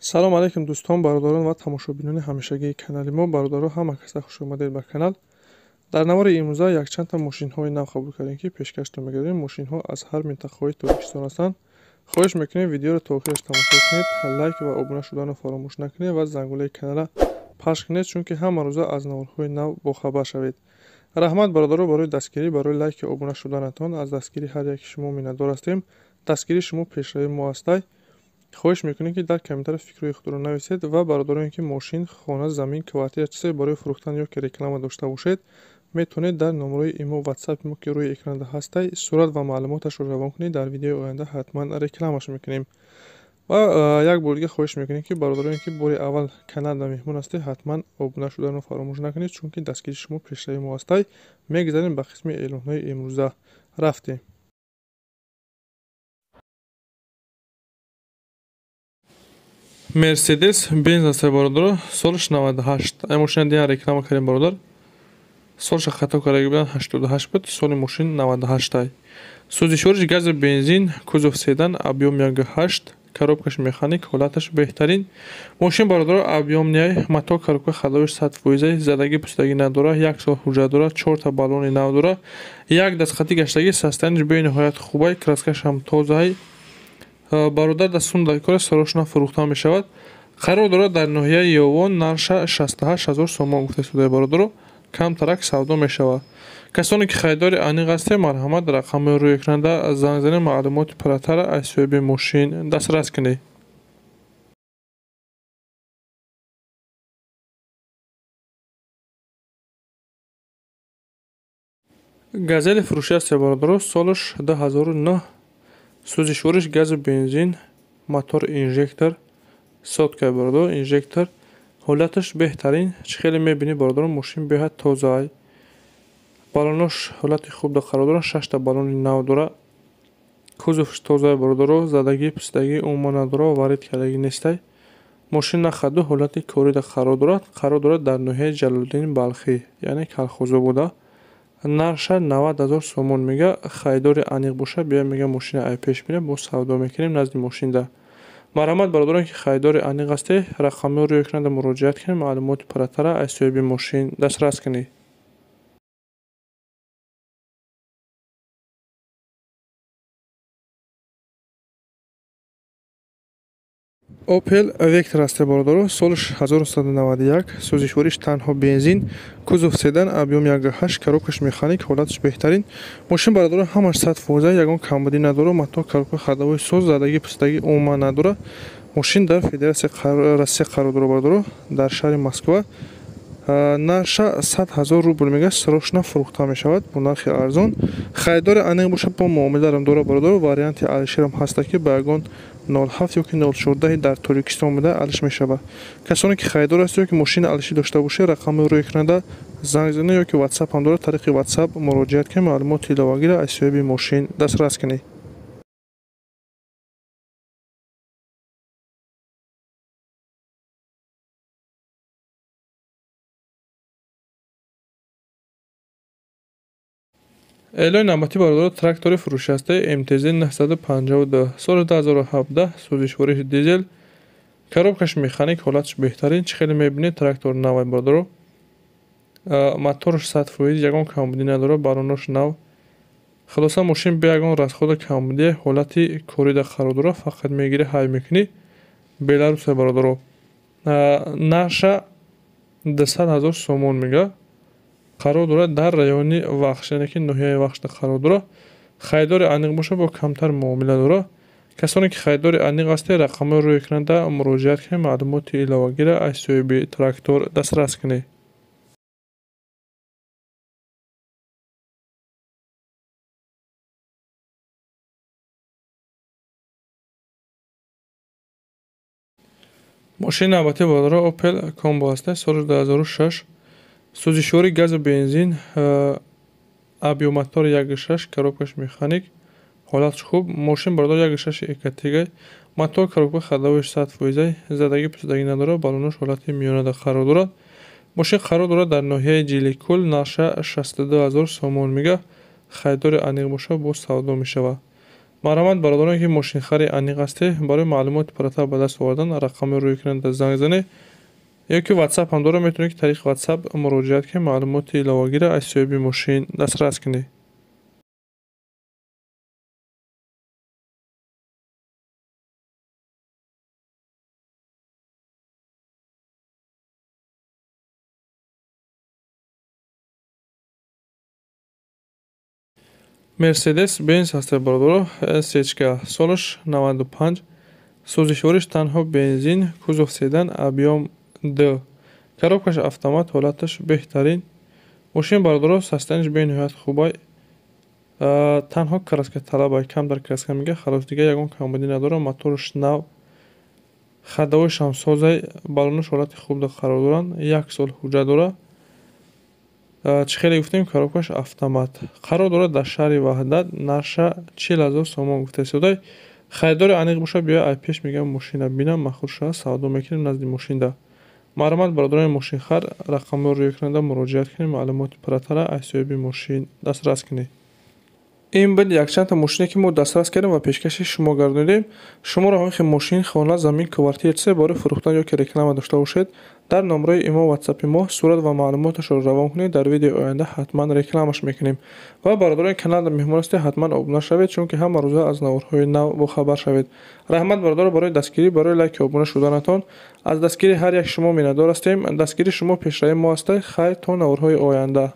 салом алейкум дӯстон, бародарон ва тамошобинони ҳамешагии канали мо. Бародаро ҳама каса хушомадед ба канал. Дар навори имрӯза якчандта мошинҳои нав қабул кардем, ки пешкаштон мегардем. Мошинҳо аз ҳар минтақаҳои Тоҷикистон ҳастанд. хоҳиш мекунем видеоро то охираш тамошо кунед, лайк ва обуна шуданро фаромӯш накунед ва зангулаи канала пахш кунед, чунки ҳама рӯза аз наворҳои нав бохабар шавед. раҳмат бародаро барои дастгирӣ, барои лайки обуна шуданатон. аз дастгирии ҳар яки шумо миннатдор ҳастем. дастгирии шумо пешравии мо ҳастай. хоҳиш мекунем ки дар комментария фикрҳои худро нависед ва бародароне ки мошин, хона, замин, квартира чизае барои фурӯхтан ё ки реклама дошта бошед, метавонед дар номерои имо ватсапи мо ки рӯи экранда ҳастай сурат ва маълумоташро равон кунед. дар видеои оянда ҳатман рекламаш мекунем. ва як бор дига хоҳиш мекунем ки бародароне ки бори аввал каналда меҳмон ҳастед, ҳатман обуна шуданро фаромӯш накунед, чунки дастгирии шумо пешравии мо ҳастай. мегузарем ба қисми эълонҳои имрӯза. рафтем. мерседес бенз ҳастай бародаро, солиш 98. ай мошина диан реклама кардем бародар. солиша хато кардаги буданд 88 буд, соли мошин 98 ай. сӯзишвориш гази бензин, кузов седан, объем 1.8, коробкаш механик, ҳолаташ беҳтарин. мошин бародаро объемняй, мато коробка хадовиш 100%, задаги пустагӣ надора, 1 сол ҳуҷҷат дора, 4 та баллони нав дора, 1 дастхати гаштагӣ, состояниш бениҳоят хубай, краскаш ҳам тозаи. бародар дар сундаи кори сарошна фурӯхта мешавад. қарор дорад дар ноҳияи ёвон нарша 68 000 сомон гуфта истодаи бародаро. камтарак савдо мешавад. касоне ки харидори аниқ ҳастед, марҳамат рақамҳои рӯи экранда занг занед, маълумоти паратара аз соҳиби мошин дастрас кунед. газели фурӯшӣ ҳастед бародаро, солиш 2009. сӯзишвориш газу бензин, мотор инжектор, соткай бародаро, инжектор, ҳолаташ беҳтарин. чӣ хеле мебинӣ бародаро, мошин беҳад тоза ай. баллонош ҳолати хуб қарор дорад, 6 та баллони нав дора. кузовш тоза бародаро, задагӣ пустагӣ умуман надора, варид кардагӣ нестай. мошин нахаду ҳолати корида қарор дорад дар ноҳияи Ҷалолиддин Балхӣ, яъне Калхозо буда. нарша 90 000 сомон мега. харидори аниқ боша, бия мега мошина ай пеш бира, бо савдо мекунем назди мошинда. марҳамат бародарон ки харидори аниқ ҳастед, рақамҳои рӯи экранда муроҷиат кунед, маълумоти паратара аз соҳиби мошин дастрас кунед. Opel Vectra ҳастед бародаро, солиш 1991, сӯзишвориш танҳо бензин, кузов седан, объем 1.8, коробкаш механик, ҳолаташ беҳтарин. мошин бародаро ҳамаш 100%, ягон камбудӣ надора, мато коробка хадовои соз, задагӣ пустагӣ умуман надора. мошин дар Федератсияи Россия қарор дорад бародаро, дар шаҳри Москва. нарша 100 000 рубл мега, сарошна фурӯхта мешавад бо нархи арзон. харидори аниқ боша, бо муомиладам дорад бародаро. варианти алиширам ҳаста ки ба ягон 07 ё ки 014 дар Тоҷикистон буда алиш мешавад. касоне ки харидор ҳастед ё ки мошини алишӣ дошта бошед, рақамҳои рӯи экранда занг занед ё ки ватсап ҳам дорад, тариқи ватсап муроҷиат кунед, маълумоти иловагиро аз соҳиби мошин дастрас кунед. эълони навбатӣ бародаро, трактори фурӯшӣ ҳастаи МТЗ 952, соли 2017, сӯзишвориш дизел, коробкаш механик, ҳолаташ беҳтарин. чӣ хеле мебинед, трактор нав ай бародаро. моторш 100%, ягон камбудӣ надора, баллонош нав. хулоса мошин бе ягон расхода камбудӣ, ҳолати корида қарор дорад, фақат мегирӣ ҳай мекунӣ. беларус ай бародаро. нарша 200 000 сомон мега. қарор дорад дар райони вахш, яъне ки ноҳияи вахшда қарор дорад. харидори аниқ боша, бо камтар муомила дорад. касоне ки харидори аниқ ҳастед, рақамҳои рӯи экранда муроҷиат кунед, маълумоти иловагиро аз соҳиби трактор дастрас кунед. мошини навбатӣ бародаро, Opel Combo ҳастаи соли 2006, сӯзишвори газу бензин, объём мотор 1.6, коробкаш механик, ҳолатш хуб. мошин бародаро 1.6 экатегай, мато коробка хадовиш 100%, задагӣ пустагӣ надора, баллонош ҳолати миёнада қарор дорад. мошин қарор дорад дар ноҳияи Ҷиликӯл, нарша 62 000 сомон мега. харидори аниқ боша, бо савдо мешавад. марҳамат бародароне ки мошинхари аниқ ҳастед, барои маълумоти пурратар ба даст овардан рақами рӯйкунанда занг занед ё ки ватсап ҳам доред, метавонед ки тариқи ватсап муроҷиат ки маълумоти иловагира аз соҳиби мошин дастрас кунед. Мерседес Бенз ҳастед бародаро, сечка, солаш 95, сӯзишвориш танҳо бензин, кузов седан, объём Д, коробкаш автомат, ҳолаташ беҳтарин. Мошин бародаро состояниеш бениҳоят хубай, танҳо краска талабай, кам дар краска мегӯяд, халос дигар ягон камбудӣ надорад, мотораш нав, хаддаҳояшам созай, баллонаш ҳолати хуб қарор доранд, 1 сол ҳуҷҷат дорад. Чӣ хеле гуфтем, коробкаш автомат. Қарор дорад дар шаҳри Ваҳдат, нарша 40 000 сомон гуфта истодай. Харидори аниқ бошад, биёяд аз пеш мегӯям мошина бинам, махсус шуда савдо мекунем назди мошинда. Марҳамат бародарони мошинхар, рақамҳои рӯйкунанда муроҷиат кунед, маълумоти пурратарро аз соҳиби мошин дастрас кунед. ин буд якчанда мошине ки мо дастрас кардем ва пешкаши шумо гардонидем. Шуморо ҳоихи мошин, хона, замин, квартира чизе барои фурӯхтан ё ки реклама дошта бошед, дар номраи имо ватсапи мо сурат ва маълумоташро равон кунед. Дар видеои оянда ҳатман рекламаш мекунем. Ва бародарони каналда меҳмон ҳастед, ҳатман обуна шавед, чунки ҳама рӯза аз наворҳои нав бохабар шавед. Раҳмат бародаро барои дастгирӣ, барои лайки обуна шуданатон. Аз дастгири ҳар як шумо миннатдор ҳастем. Дастгири шумо пешраи мо аст. Хайр то наворҳои оянда.